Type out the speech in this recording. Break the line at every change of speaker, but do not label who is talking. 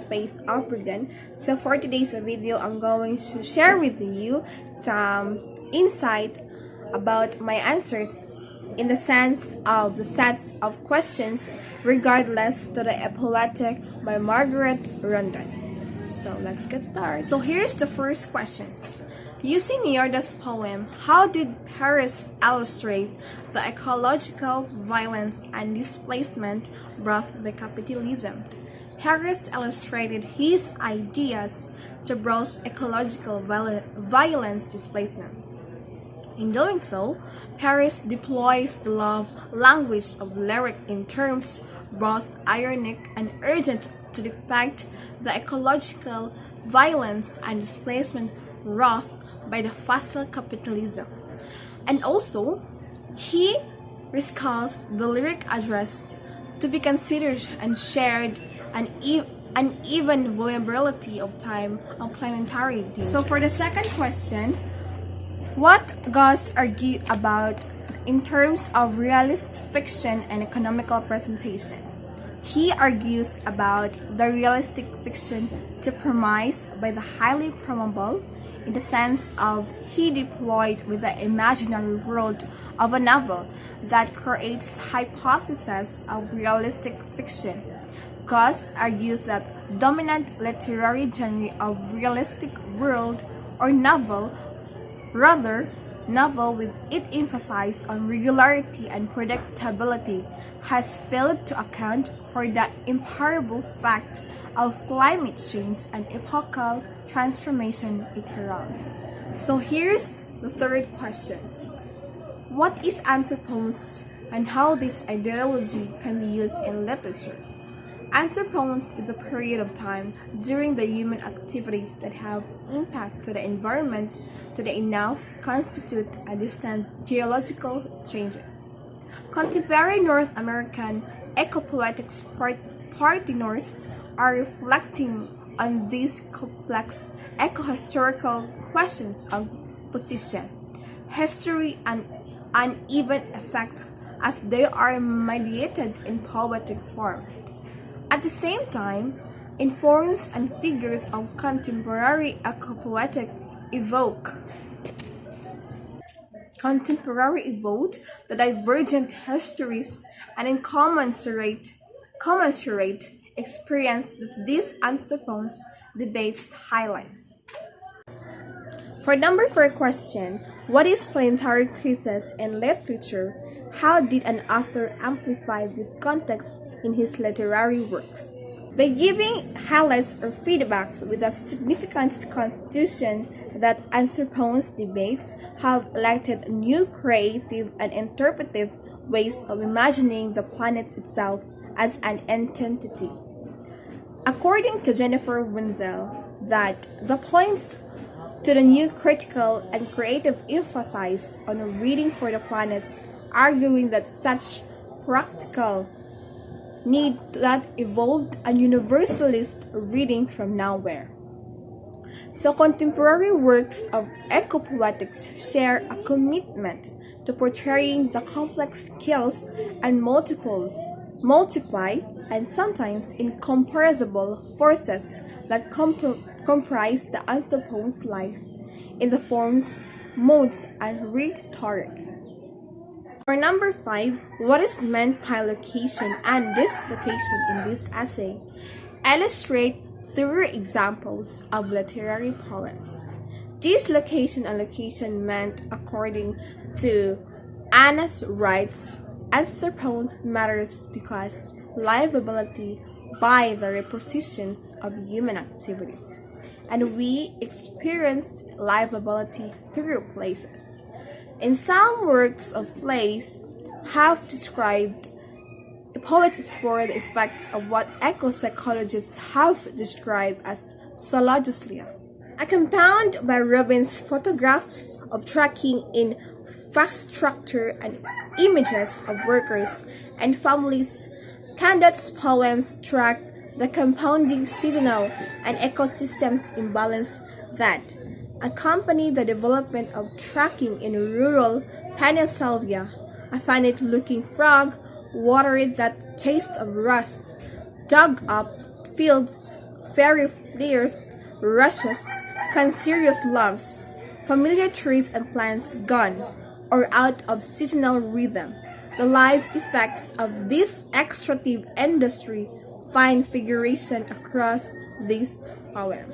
the faith of Brigham. So for today's video, I'm going to share with you some insight about my answers in the sense of the sets of questions regardless to the Poetic by Margarette, Ronda. So let's get started. So here's the first questions. Using Yorda's poem, how did Paris illustrate the ecological violence and displacement brought by capitalism? Paris illustrated his ideas to both ecological violence displacement. In doing so, Paris deploys the love language of lyric in terms both ironic and urgent to depict the ecological violence and displacement wrought by the fossil capitalism. And also, he recalls the lyric address to be considered and shared an even vulnerability of time and planetary danger. So for the second question, what Goss argued about in terms of realist fiction and economical presentation? He argues about the realistic fiction to premise by the highly probable in the sense of he deployed with the imaginary world of a novel that creates hypotheses of realistic fiction. Goss argues that dominant literary genre of realistic world or novel, rather novel with it emphasis on regularity and predictability, has failed to account for the imparable fact of climate change and epochal transformation it heralds. So here's the third questions. What is Anthropocene and how this ideology can be used in literature? Anthropocene is a period of time during the human activities that have impact to the environment to the enough constitute a distant geological changes. Contemporary North American ecopoetics partinors are reflecting on these complex eco-historical questions of position, history, and uneven effects as they are mediated in poetic form. At the same time, in forms and figures of contemporary ecopoetic evoke the divergent histories and incommensurate experience that these Anthropocene debates highlights. For number 4 question, what is planetary crisis in literature? How did an author amplify this context in his literary works? By giving highlights or feedbacks with a significant constitution that Anthropocene debates have elected new creative and interpretive ways of imagining the planet itself as an entity. According to Jennifer Wenzel, that the points to the new critical and creative emphasis on reading for the planets, arguing that such practical need that evolved a universalist reading from nowhere. So contemporary works of ecopoetics share a commitment to portraying the complex skills and multiply and sometimes incomparable forces that comprise the Anthropocene's life in the forms, modes, and rhetoric. For number 5, what is meant by location and dislocation in this essay? Illustrate through examples of literary poems. Dislocation and location meant, according to Anna's writes, Anthropocene matters because livability by the repositions of human activities, and we experience livability through places. In some works of plays have described, poets explore the effects of what eco-psychologists have described as zoologiclia. A compound by Rubin's photographs of tracking in infrastructure and images of workers and families, Candace's poems track the compounding seasonal and ecosystems imbalance that accompany the development of tracking in rural Pennsylvania. A funny-looking frog watered that taste of rust, dug up fields, fairy flares, rushes, cancerous loves, familiar trees and plants gone or out of seasonal rhythm. The life effects of this extractive industry find figuration across this poem.